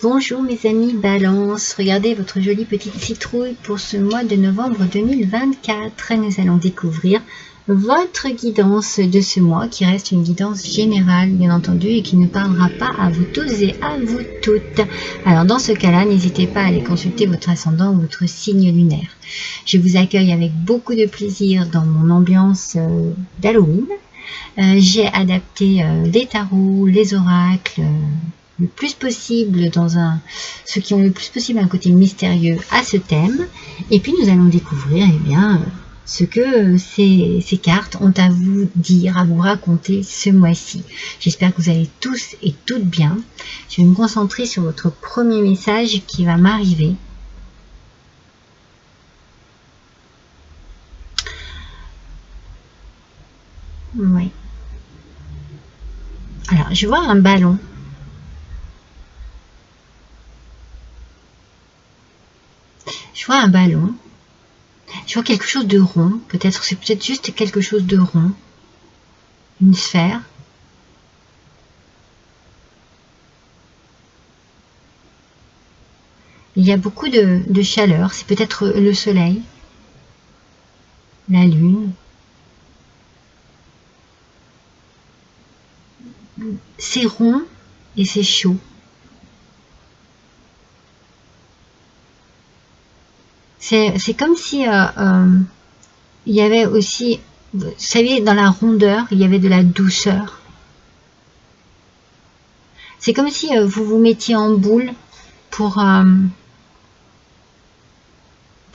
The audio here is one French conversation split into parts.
Bonjour mes amis Balance, regardez votre jolie petite citrouille pour ce mois de novembre 2024. Nous allons découvrir votre guidance de ce mois qui reste une guidance générale bien entendu et qui ne parlera pas à vous tous et à vous toutes. Alors dans ce cas-là, n'hésitez pas à aller consulter votre ascendant ou votre signe lunaire. Je vous accueille avec beaucoup de plaisir dans mon ambiance d'Halloween. J'ai adapté les tarots, les oracles, le plus possible ceux qui ont le plus possible un côté mystérieux à ce thème. Et puis nous allons découvrir ce que ces cartes ont à vous dire, à vous raconter ce mois-ci. J'espère que vous allez tous et toutes bien. Je vais me concentrer sur votre premier message qui va m'arriver. Oui. Alors, je vois un ballon. Je vois un ballon. Je vois quelque chose de rond. C'est peut-être juste quelque chose de rond. Une sphère. Il y a beaucoup de chaleur. C'est peut-être le soleil. La lune. C'est rond et c'est chaud. C'est comme si il y avait aussi, vous savez, dans la rondeur, il y avait de la douceur. C'est comme si vous vous mettiez en boule pour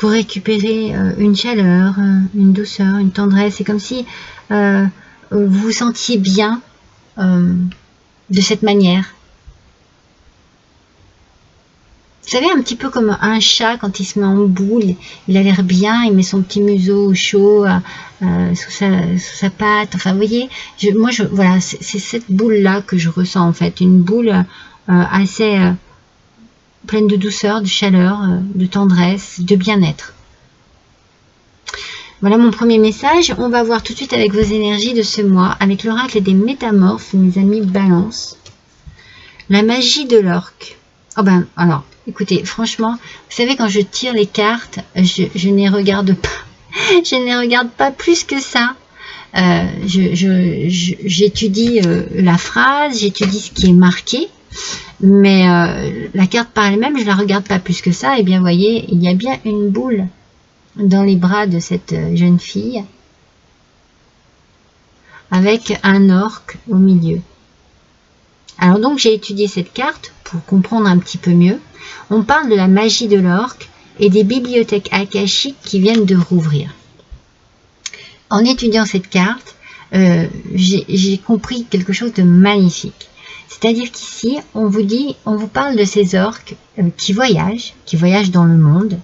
récupérer une chaleur, une douceur, une tendresse. C'est comme si vous vous sentiez bien de cette manière. Vous savez, un petit peu comme un chat quand il se met en boule, il a l'air bien, il met son petit museau chaud sous sa patte. Enfin, vous voyez, voilà, c'est cette boule-là que je ressens en fait, une boule assez pleine de douceur, de chaleur, de tendresse, de bien-être. Voilà mon premier message. On va voir tout de suite avec vos énergies de ce mois, avec l'oracle des métamorphes, mes amis Balance. La magie de l'orque. Oh ben, alors, écoutez, franchement, vous savez, quand je tire les cartes, je ne les regarde pas. Je ne les regarde pas plus que ça. J'étudie la phrase, j'étudie ce qui est marqué, mais la carte par elle-même, je la regarde pas plus que ça. Et bien, vous voyez, il y a bien une boule dans les bras de cette jeune fille, avec un orque au milieu. Alors donc, j'ai étudié cette carte pour comprendre un petit peu mieux. On parle de la magie de l'orque et des bibliothèques akashiques qui viennent de rouvrir. En étudiant cette carte, j'ai compris quelque chose de magnifique. C'est-à-dire qu'ici, on vous parle de ces orques qui voyagent dans le monde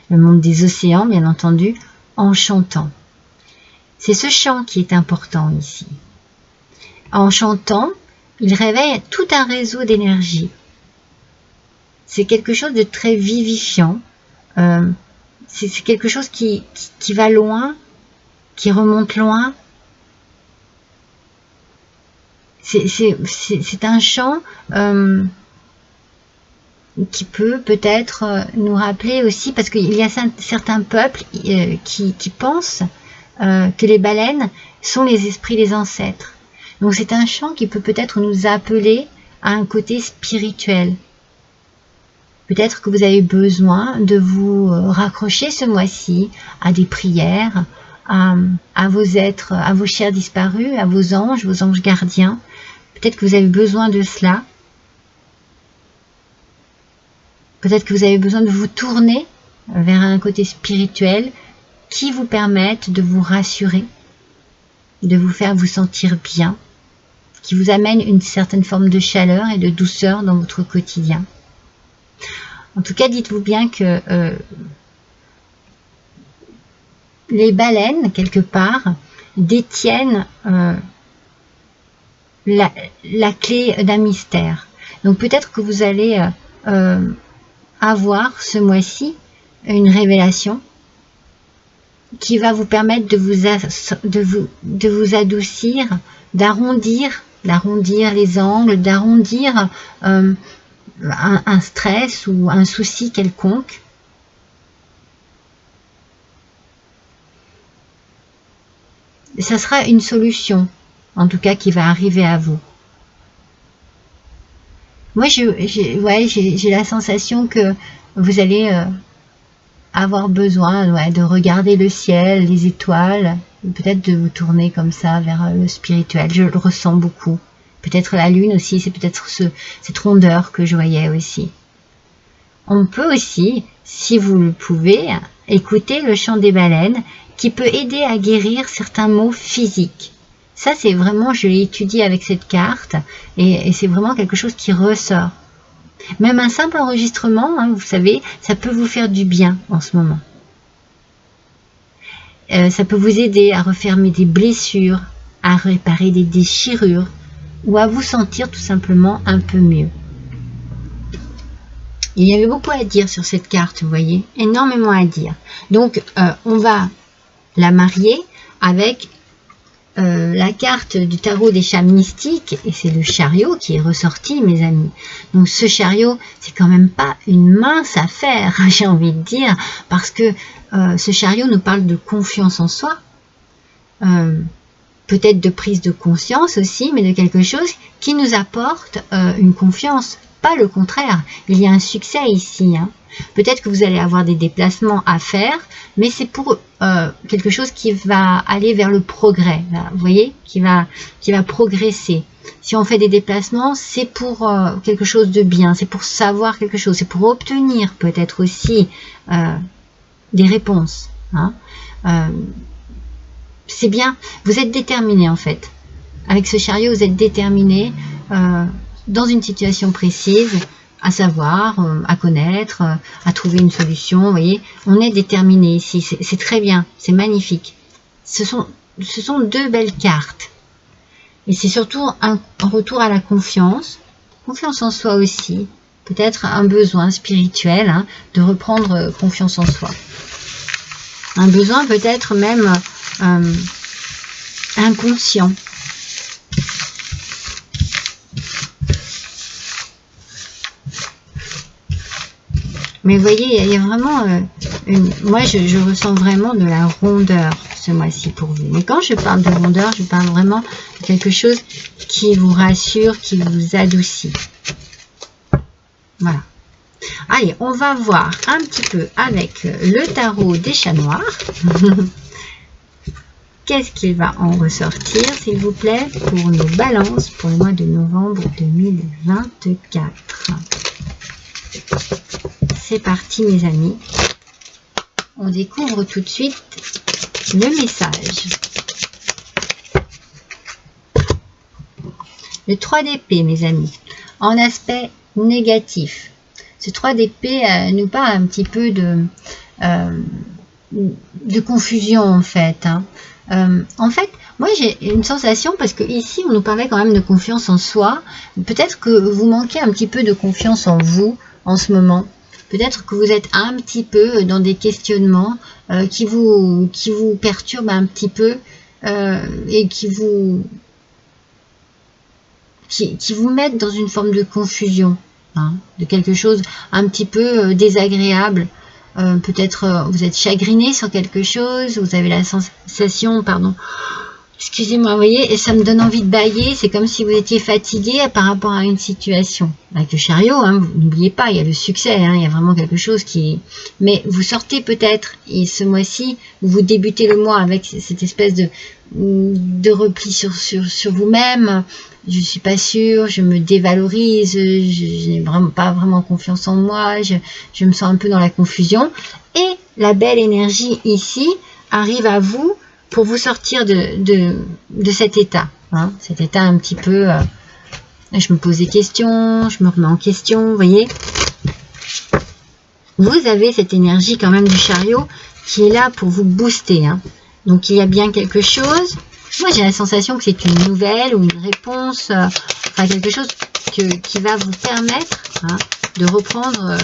des océans, bien entendu, en chantant. C'est ce chant qui est important ici. En chantant, il réveille tout un réseau d'énergie. C'est quelque chose de très vivifiant. C'est quelque chose qui va loin, qui remonte loin. C'est un chant qui peut peut-être nous rappeler aussi, parce qu'il y a certains peuples qui pensent que les baleines sont les esprits des ancêtres. Donc c'est un chant qui peut peut-être nous appeler à un côté spirituel. Peut-être que vous avez besoin de vous raccrocher ce mois-ci à des prières, à vos êtres, à vos chers disparus, à vos anges gardiens. Peut-être que vous avez besoin de cela. Peut-être que vous avez besoin de vous tourner vers un côté spirituel qui vous permette de vous rassurer, de vous faire vous sentir bien, qui vous amène une certaine forme de chaleur et de douceur dans votre quotidien. En tout cas, dites-vous bien que les baleines, quelque part, détiennent la clé d'un mystère. Donc peut-être que vous allez avoir ce mois-ci une révélation qui va vous permettre de vous adoucir, d'arrondir les angles, d'arrondir un stress ou un souci quelconque. Ça sera une solution, en tout cas, qui va arriver à vous. Moi, j'ai la sensation que vous allez avoir besoin de regarder le ciel, les étoiles, peut-être de vous tourner comme ça vers le spirituel. Je le ressens beaucoup. Peut-être la lune aussi, c'est peut-être cette rondeur que je voyais aussi. On peut aussi, si vous le pouvez, écouter le chant des baleines qui peut aider à guérir certains maux physiques. Ça, c'est vraiment, je l'ai étudié avec cette carte et c'est vraiment quelque chose qui ressort. Même un simple enregistrement, hein, vous savez, ça peut vous faire du bien en ce moment. Ça peut vous aider à refermer des blessures, à réparer des déchirures ou à vous sentir tout simplement un peu mieux. Il y avait beaucoup à dire sur cette carte, vous voyez, énormément à dire. Donc, on va la marier avec la carte du tarot des chats mystiques, et c'est le chariot qui est ressorti, mes amis. Donc ce chariot, c'est quand même pas une mince affaire, j'ai envie de dire, parce que ce chariot nous parle de confiance en soi, peut-être de prise de conscience aussi, mais de quelque chose qui nous apporte une confiance, pas le contraire. Il y a un succès ici, hein. Peut-être que vous allez avoir des déplacements à faire, mais c'est pour quelque chose qui va aller vers le progrès, là, vous voyez, qui va progresser. Si on fait des déplacements, c'est pour quelque chose de bien, c'est pour savoir quelque chose, c'est pour obtenir peut-être aussi des réponses. Hein. C'est bien, vous êtes déterminé en fait. Avec ce chariot, vous êtes déterminé dans une situation précise, à savoir, à connaître, à trouver une solution. Vous voyez, on est déterminé ici. C'est très bien, c'est magnifique. Ce sont deux belles cartes. Et c'est surtout un retour à la confiance en soi aussi. Peut-être un besoin spirituel, hein, de reprendre confiance en soi. Un besoin peut-être même inconscient. Mais vous voyez, il y a vraiment moi, je ressens vraiment de la rondeur ce mois-ci pour vous. Mais quand je parle de rondeur, je parle vraiment de quelque chose qui vous rassure, qui vous adoucit. Voilà. Allez, on va voir un petit peu avec le tarot des chats noirs. Qu'est-ce qu'il va en ressortir, s'il vous plaît, pour nos balances pour le mois de novembre 2024. C'est parti, mes amis. On découvre tout de suite le message. Le 3 d'épée, mes amis, en aspect négatif. Ce 3 d'épée nous parle un petit peu de confusion, en fait. Hein. En fait, moi j'ai une sensation, parce que ici on nous parlait quand même de confiance en soi. Peut-être que vous manquez un petit peu de confiance en vous en ce moment. Peut-être que vous êtes un petit peu dans des questionnements qui vous perturbent un petit peu et qui vous mettent dans une forme de confusion, hein, de quelque chose un petit peu désagréable. Peut-être vous êtes chagriné sur quelque chose, vous avez la sensation, pardon, excusez-moi, vous voyez, et ça me donne envie de bâiller, c'est comme si vous étiez fatigué par rapport à une situation. Avec le chariot, hein, n'oubliez pas, il y a le succès, hein, il y a vraiment quelque chose qui... Mais vous sortez peut-être, et ce mois-ci, vous débutez le mois avec cette espèce de repli sur vous-même. Je suis pas sûre, je me dévalorise, je n'ai vraiment pas vraiment confiance en moi, je me sens un peu dans la confusion. Et la belle énergie ici arrive à vous pour vous sortir de cet état. Hein, cet état un petit peu... je me pose des questions, je me remets en question, vous voyez. Vous avez cette énergie quand même du chariot qui est là pour vous booster. Hein. Donc il y a bien quelque chose. Moi j'ai la sensation que c'est une nouvelle ou une réponse, enfin quelque chose qui va vous permettre, hein, de reprendre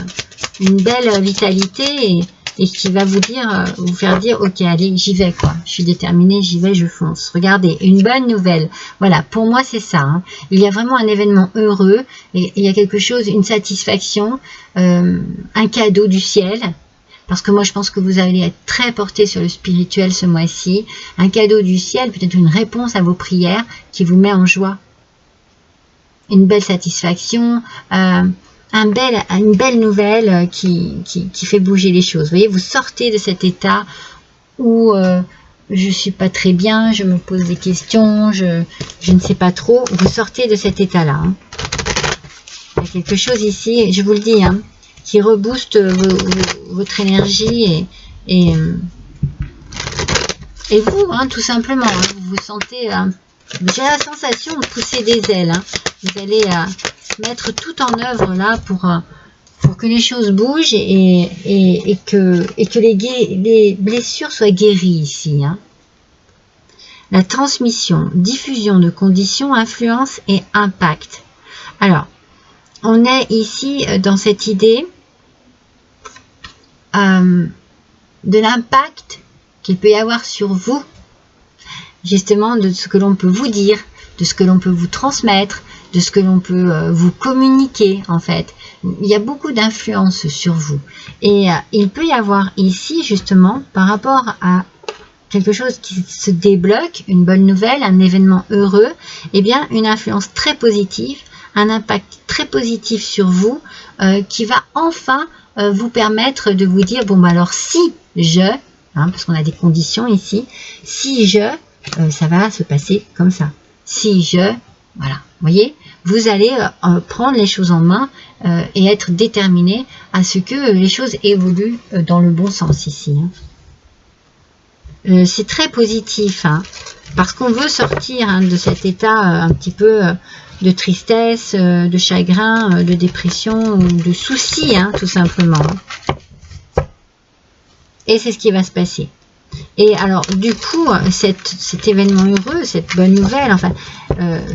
une belle vitalité et qui va vous dire, vous faire dire, ok, allez, j'y vais, quoi. Je suis déterminée, j'y vais, je fonce. Regardez, une bonne nouvelle. Voilà, pour moi, c'est ça. Hein. Il y a vraiment un événement heureux, et il y a quelque chose, une satisfaction, un cadeau du ciel. Parce que moi, je pense que vous allez être très porté sur le spirituel ce mois-ci. Un cadeau du ciel, peut-être une réponse à vos prières qui vous met en joie. Une belle satisfaction, une belle nouvelle qui fait bouger les choses. Vous voyez, vous sortez de cet état où je suis pas très bien, je me pose des questions, je ne sais pas trop. Vous sortez de cet état-là. Hein. Il y a quelque chose ici, je vous le dis, hein, qui rebooste votre énergie et vous, hein, tout simplement, hein, vous vous sentez, j'ai la sensation de pousser des ailes, hein. Vous allez mettre tout en œuvre là pour que les choses bougent et que les blessures soient guéries ici. Hein. La transmission, diffusion de conditions, influence et impact. Alors, on est ici dans cette idée de l'impact qu'il peut y avoir sur vous, justement de ce que l'on peut vous dire, de ce que l'on peut vous transmettre, de ce que l'on peut vous communiquer en fait. Il y a beaucoup d'influence sur vous. Et il peut y avoir ici justement par rapport à quelque chose qui se débloque, une bonne nouvelle, un événement heureux, eh bien une influence très positive, un impact très positif sur vous qui va enfin vous permettre de vous dire, bon bah alors si je, hein, parce qu'on a des conditions ici, si je, ça va se passer comme ça. Si je, voilà, vous voyez, vous allez prendre les choses en main et être déterminé à ce que les choses évoluent dans le bon sens ici. Hein. C'est très positif, hein, parce qu'on veut sortir hein, de cet état un petit peu de tristesse, de chagrin, de dépression, ou de soucis, hein, tout simplement. Et c'est ce qui va se passer. Et alors, du coup, cet événement heureux, cette bonne nouvelle, enfin,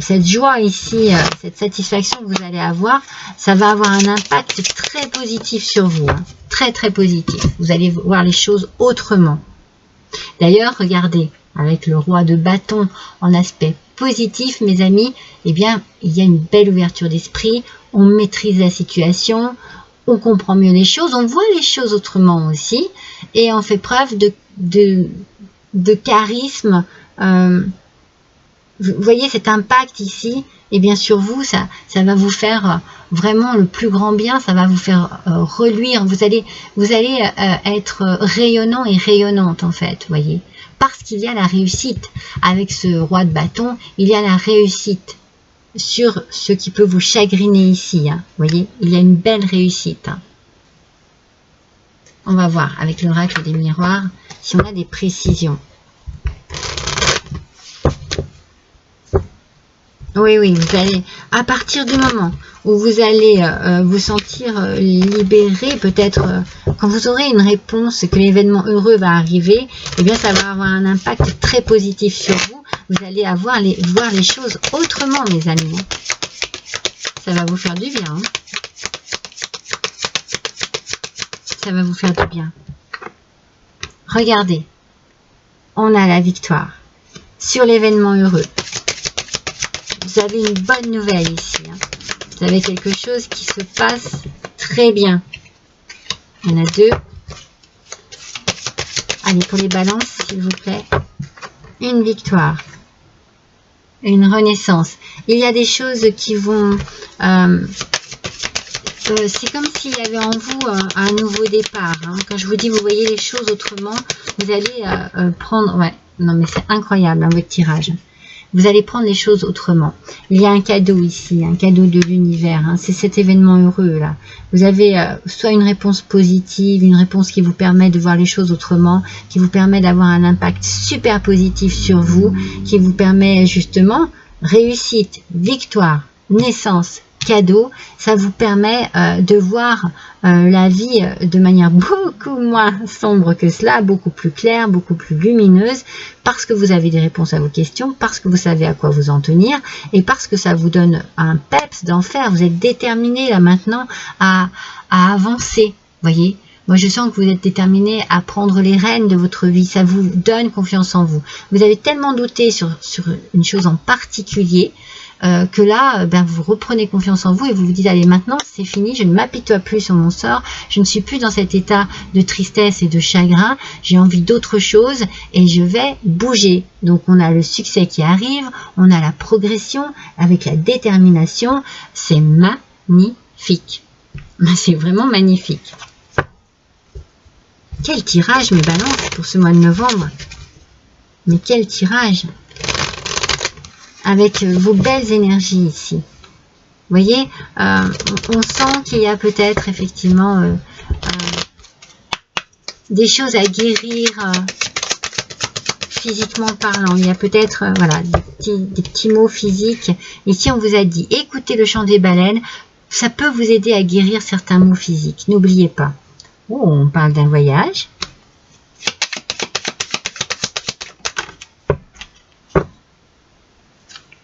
cette joie ici, cette satisfaction que vous allez avoir, ça va avoir un impact très positif sur vous. Hein, très, très positif. Vous allez voir les choses autrement. D'ailleurs, regardez, avec le roi de bâton en aspect positif, mes amis, eh bien, il y a une belle ouverture d'esprit, on maîtrise la situation, on comprend mieux les choses, on voit les choses autrement aussi, et on fait preuve de charisme. Vous voyez cet impact ici, et bien sur vous, ça va vous faire vraiment le plus grand bien, ça va vous faire reluire, vous allez être rayonnant et rayonnante en fait, voyez, parce qu'il y a la réussite. Avec ce roi de bâton, il y a la réussite sur ce qui peut vous chagriner ici, hein, voyez, il y a une belle réussite. Hein. On va voir avec l'oracle des miroirs si on a des précisions. Oui, vous allez, à partir du moment où vous allez vous sentir libéré, peut-être quand vous aurez une réponse, que l'événement heureux va arriver, eh bien ça va avoir un impact très positif sur vous. Vous allez voir les choses autrement, mes amis. Ça va vous faire du bien. Hein. Ça va vous faire du bien. Regardez, on a la victoire sur l'événement heureux. Vous avez une bonne nouvelle ici. Hein. Vous avez quelque chose qui se passe très bien. Il y en a deux. Allez, pour les balances, s'il vous plaît. Une victoire. Une renaissance. Il y a des choses qui vont... c'est comme s'il y avait en vous un nouveau départ. Hein. Quand je vous dis, vous voyez les choses autrement, vous allez prendre... Ouais, non mais c'est incroyable, hein, votre tirage. Vous allez prendre les choses autrement. Il y a un cadeau ici, un cadeau de l'univers. Hein. C'est cet événement heureux là. Vous avez soit une réponse positive, une réponse qui vous permet de voir les choses autrement, qui vous permet d'avoir un impact super positif sur vous, qui vous permet justement réussite, victoire, naissance, cadeau. Ça vous permet de voir la vie de manière beaucoup moins sombre que cela, beaucoup plus claire, beaucoup plus lumineuse, parce que vous avez des réponses à vos questions, parce que vous savez à quoi vous en tenir, et parce que ça vous donne un peps d'enfer. Vous êtes déterminé là maintenant à avancer, voyez. Moi, je sens que vous êtes déterminé à prendre les rênes de votre vie. Ça vous donne confiance en vous. Vous avez tellement douté sur une chose en particulier que là, vous reprenez confiance en vous et vous vous dites, allez, maintenant, c'est fini. Je ne m'apitoie plus sur mon sort. Je ne suis plus dans cet état de tristesse et de chagrin. J'ai envie d'autre chose et je vais bouger. Donc, on a le succès qui arrive. On a la progression avec la détermination. C'est magnifique. C'est vraiment magnifique. Quel tirage, mes balances, pour ce mois de novembre. Mais quel tirage. Avec vos belles énergies ici. Vous voyez, on sent qu'il y a peut-être effectivement des choses à guérir physiquement parlant. Il y a peut-être voilà, des petits mots physiques. Ici, on vous a dit, écoutez le chant des baleines. Ça peut vous aider à guérir certains maux physiques. N'oubliez pas. Oh, on parle d'un voyage.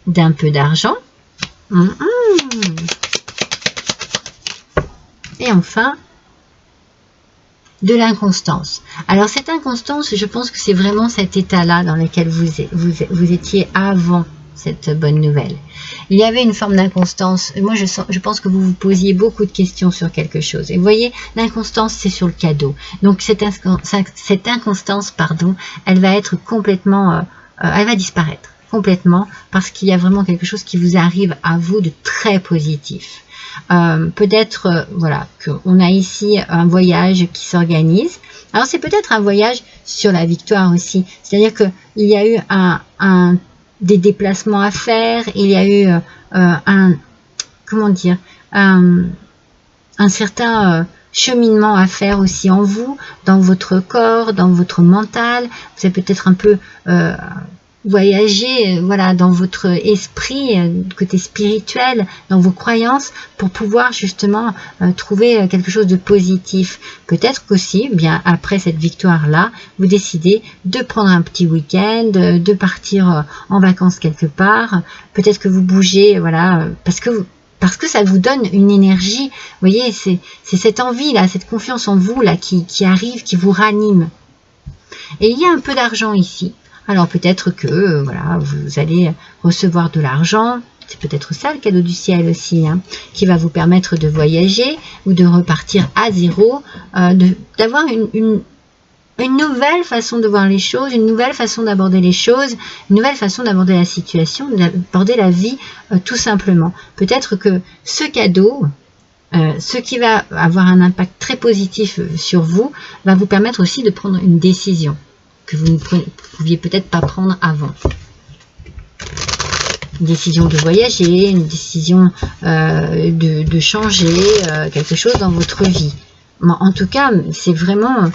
D'un peu d'argent. Et enfin, de l'inconstance. Alors, cette inconstance, je pense que c'est vraiment cet état-là dans lequel vous étiez avant cette bonne nouvelle. Il y avait une forme d'inconstance. Moi, je pense que vous vous posiez beaucoup de questions sur quelque chose. Et vous voyez, l'inconstance, c'est sur le cadeau. Donc, cette inconstance, pardon, elle va être complètement... elle va disparaître complètement parce qu'il y a vraiment quelque chose qui vous arrive à vous de très positif. Peut-être, voilà, qu'on a ici un voyage qui s'organise. Alors, c'est peut-être un voyage sur la victoire aussi. C'est-à-dire qu'il y a eu des déplacements à faire, il y a eu comment dire, un certain cheminement à faire aussi en vous, dans votre corps, dans votre mental. Vous avez peut-être un peu voyager voilà, dans votre esprit, côté spirituel, dans vos croyances, pour pouvoir justement trouver quelque chose de positif. Peut-être qu'aussi, bien après cette victoire-là, vous décidez de prendre un petit week-end, de partir en vacances quelque part. Peut-être que vous bougez, voilà, parce que ça vous donne une énergie. Vous voyez, c'est cette envie-là, cette confiance en vous là qui arrive, qui vous ranime. Et il y a un peu d'argent ici. Alors peut-être que voilà, vous allez recevoir de l'argent, c'est peut-être ça le cadeau du ciel aussi, hein, qui va vous permettre de voyager ou de repartir à zéro, d'avoir une nouvelle façon de voir les choses, une nouvelle façon d'aborder les choses, une nouvelle façon d'aborder la situation, d'aborder la vie tout simplement. Peut-être que ce cadeau, ce qui va avoir un impact très positif sur vous, va vous permettre aussi de prendre une décision que vous ne pouviez peut-être pas prendre avant. Une décision de voyager, une décision de changer quelque chose dans votre vie. En tout cas, c'est vraiment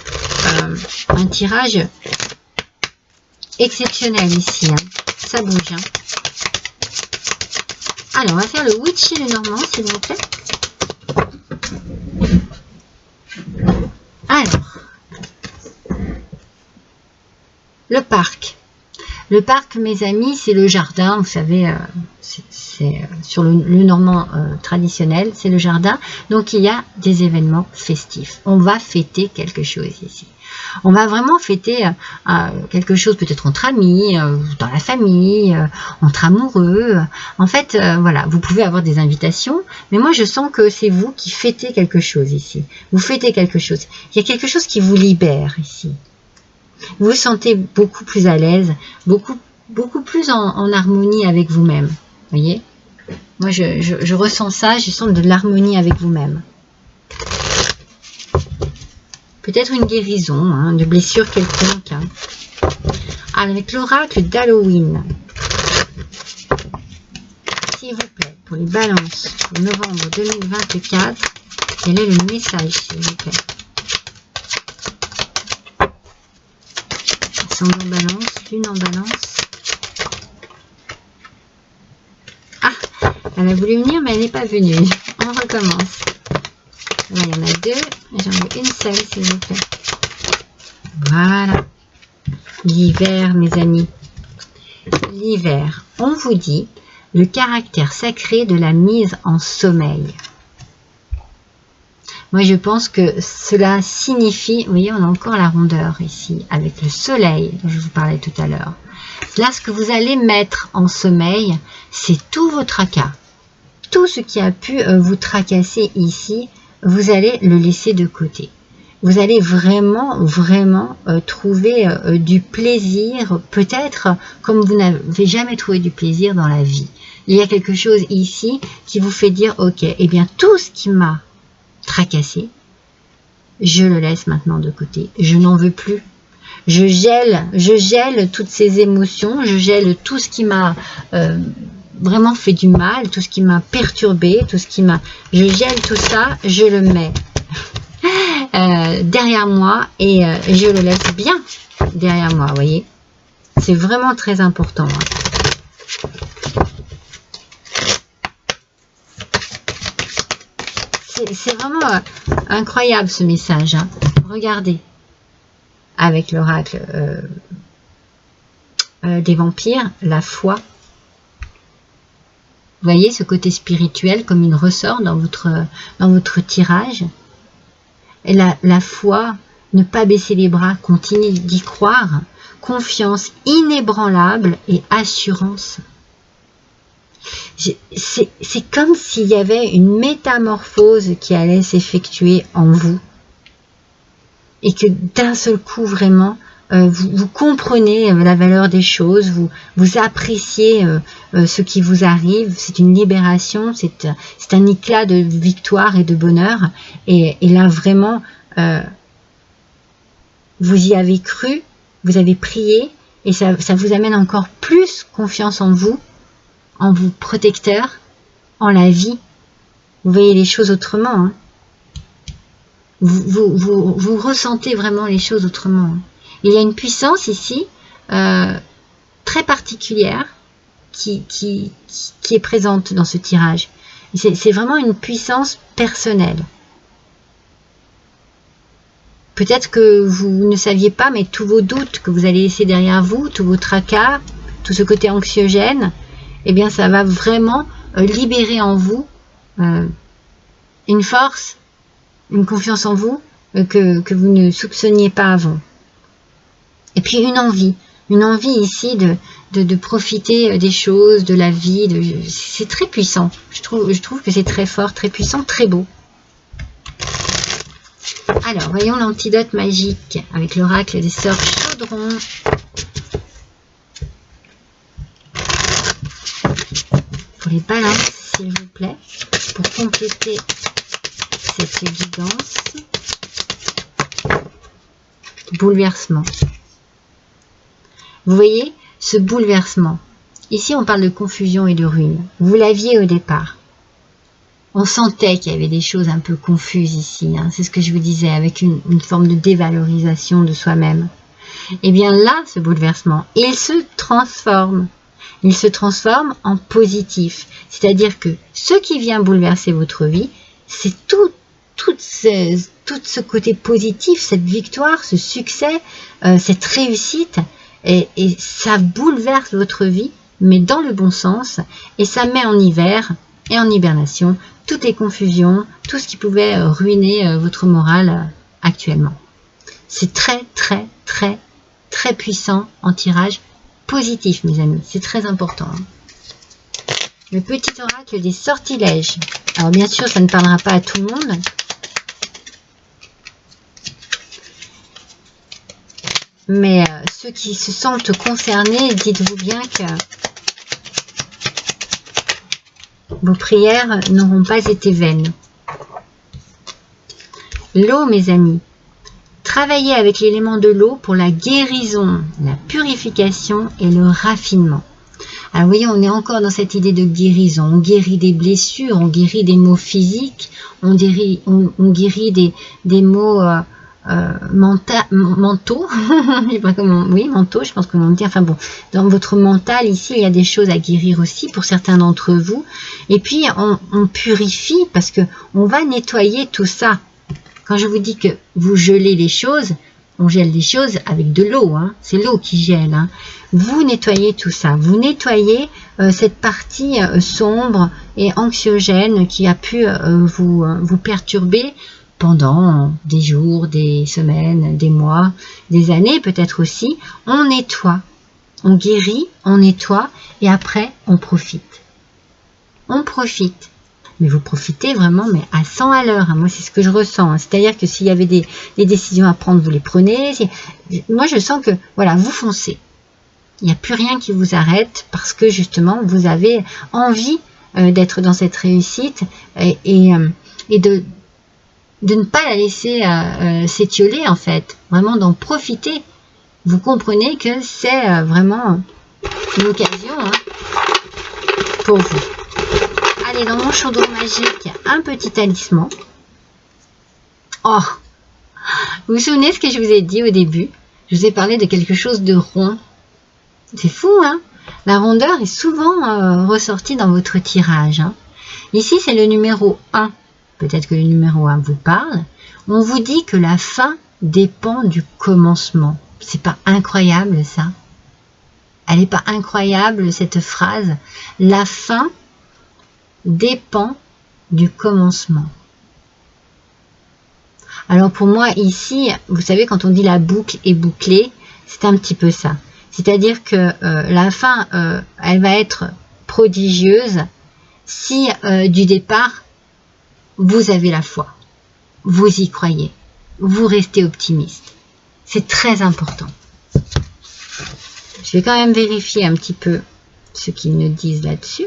un tirage exceptionnel ici. Hein. Ça bouge. Hein. Alors, on va faire le Witchy le Normand, s'il vous plaît. Alors, le parc. Le parc, mes amis, c'est le jardin. Vous savez, c'est sur le normand traditionnel, c'est le jardin. Donc, il y a des événements festifs. On va fêter quelque chose ici. On va vraiment fêter quelque chose peut-être entre amis, dans la famille, entre amoureux. En fait, voilà, vous pouvez avoir des invitations, mais moi, je sens que c'est vous qui fêtez quelque chose ici. Vous fêtez quelque chose. Il y a quelque chose qui vous libère ici. Vous vous sentez beaucoup plus à l'aise, beaucoup plus en harmonie avec vous-même. Voyez? Moi, je ressens ça, je sens de l'harmonie avec vous-même. Peut-être une guérison, hein, de blessures quelconques. Hein. Avec l'oracle d'Halloween. S'il vous plaît, pour les balances de novembre 2024, quel est le message, s'il vous plaît? En balance, lune en balance. Ah, elle a voulu venir, mais elle n'est pas venue. On recommence. Là, il y en a deux. J'en veux une seule, s'il vous plaît. Voilà. L'hiver, mes amis. L'hiver. On vous dit le caractère sacré de la mise en sommeil. Moi, je pense que cela signifie, vous voyez, on a encore la rondeur ici, avec le soleil dont je vous parlais tout à l'heure. Là, ce que vous allez mettre en sommeil, c'est tout vos tracas. Tout ce qui a pu vous tracasser ici, vous allez le laisser de côté. Vous allez vraiment trouver du plaisir, peut-être comme vous n'avez jamais trouvé du plaisir dans la vie. Il y a quelque chose ici qui vous fait dire, ok, eh bien tout ce qui m'a tracassé, je le laisse maintenant de côté. Je n'en veux plus. Je gèle toutes ces émotions, je gèle tout ce qui m'a vraiment fait du mal, tout ce qui m'a perturbé, tout ce qui m'a... Je gèle tout ça, je le mets derrière moi et je le laisse bien derrière moi, vous voyez. C'est vraiment très important. C'est vraiment incroyable ce message. Hein. Regardez, avec l'oracle des vampires, la foi. Vous voyez ce côté spirituel comme il ressort dans votre tirage. Et la foi, ne pas baisser les bras, continuer d'y croire, confiance inébranlable et assurance. C'est comme s'il y avait une métamorphose qui allait s'effectuer en vous et que d'un seul coup vraiment vous comprenez la valeur des choses, vous appréciez ce qui vous arrive, c'est une libération, c'est un éclat de victoire et de bonheur et là vraiment vous y avez cru, vous avez prié et ça vous amène encore plus confiance en vous protecteur, en la vie. Vous voyez les choses autrement. Hein. Vous ressentez vraiment les choses autrement. Hein. Il y a une puissance ici, très particulière, qui est présente dans ce tirage. C'est vraiment une puissance personnelle. Peut-être que vous ne saviez pas, mais tous vos doutes que vous allez laisser derrière vous, tous vos tracas, tout ce côté anxiogène, eh bien ça va vraiment libérer en vous une force, une confiance en vous que vous ne soupçonniez pas avant. Et puis une envie ici de profiter des choses, de la vie, c'est très puissant. Je trouve que c'est très fort, très puissant, très beau. Alors, voyons l'antidote magique avec l'oracle des sœurs Chaudron. Pour les balances, s'il vous plaît, pour compléter cette guidance. Bouleversement. Vous voyez ce bouleversement. Ici, on parle de confusion et de ruine. Vous l'aviez au départ. On sentait qu'il y avait des choses un peu confuses ici. Hein. C'est ce que je vous disais, avec une forme de dévalorisation de soi-même. Et bien là, ce bouleversement, il se transforme. Il se transforme en positif. C'est-à-dire que ce qui vient bouleverser votre vie, c'est tout ce côté positif, cette victoire, ce succès, cette réussite. Et ça bouleverse votre vie, mais dans le bon sens. Et ça met en hiver et en hibernation toutes les confusions, tout ce qui pouvait ruiner votre morale actuellement. C'est très, très, très, très puissant en tirage positif, mes amis. C'est très important. Le petit oracle des sortilèges. Alors, bien sûr, ça ne parlera pas à tout le monde. Mais ceux qui se sentent concernés, dites-vous bien que vos prières n'auront pas été vaines. L'eau, mes amis. Travaillez avec l'élément de l'eau pour la guérison, la purification et le raffinement. Alors, vous voyez, on est encore dans cette idée de guérison. On guérit des blessures, on guérit des maux physiques, on guérit des maux mentaux. Je sais pas comment, oui, mentaux, je pense que l'on dit. Enfin bon, dans votre mental, ici, il y a des choses à guérir aussi pour certains d'entre vous. Et puis, on purifie parce que on va nettoyer tout ça. Quand je vous dis que vous gelez les choses, on gèle les choses avec de l'eau, hein. C'est l'eau qui gèle. Hein. Vous nettoyez tout ça, vous nettoyez cette partie sombre et anxiogène qui a pu vous perturber pendant des jours, des semaines, des mois, des années peut-être aussi. On nettoie, on guérit, on nettoie et après on profite. On profite. Mais vous profitez vraiment mais à 100 à l'heure. Hein. Moi, c'est ce que je ressens. Hein. C'est-à-dire que s'il y avait des décisions à prendre, vous les prenez. Moi, je sens que, voilà, vous foncez. Il n'y a plus rien qui vous arrête parce que, justement, vous avez envie d'être dans cette réussite et de ne pas la laisser s'étioler, en fait. Vraiment d'en profiter. Vous comprenez que c'est vraiment une occasion hein, pour vous. Allez, dans mon chaudron magique, un petit talisman. Oh, vous vous souvenez ce que je vous ai dit au début? Je vous ai parlé de quelque chose de rond. C'est fou, hein? La rondeur est souvent ressortie dans votre tirage. Hein. Ici, c'est le numéro 1. Peut-être que le numéro 1 vous parle. On vous dit que la fin dépend du commencement. C'est pas incroyable, ça? Elle n'est pas incroyable, cette phrase? La fin dépend du commencement. Alors pour moi ici, vous savez quand on dit la boucle est bouclée, c'est un petit peu ça. C'est-à-dire que la fin, elle va être prodigieuse si du départ, vous avez la foi, vous y croyez, vous restez optimiste. C'est très important. Je vais quand même vérifier un petit peu ce qu'ils nous disent là-dessus.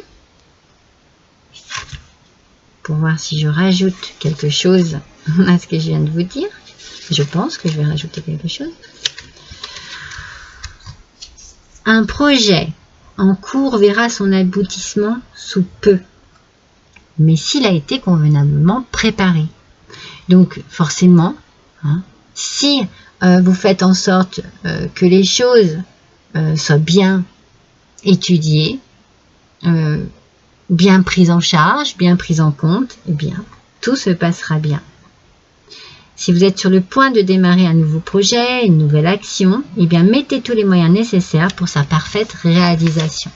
Pour voir si je rajoute quelque chose à ce que je viens de vous dire. Je pense que je vais rajouter quelque chose. Un projet en cours verra son aboutissement sous peu, mais s'il a été convenablement préparé. Donc forcément, hein, si vous faites en sorte que les choses soient bien étudiées, bien prise en charge, bien prise en compte, eh bien, tout se passera bien. Si vous êtes sur le point de démarrer un nouveau projet, une nouvelle action, eh bien, mettez tous les moyens nécessaires pour sa parfaite réalisation.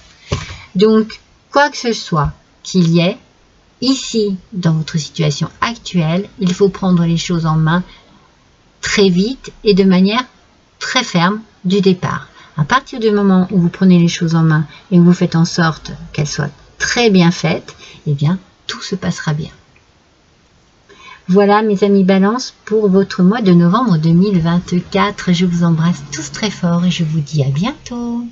Donc, quoi que ce soit qu'il y ait, ici, dans votre situation actuelle, il faut prendre les choses en main très vite et de manière très ferme du départ. À partir du moment où vous prenez les choses en main et que vous faites en sorte qu'elles soient très bien faite, eh bien, tout se passera bien. Voilà, mes amis Balance, pour votre mois de novembre 2024. Je vous embrasse tous très fort et je vous dis à bientôt.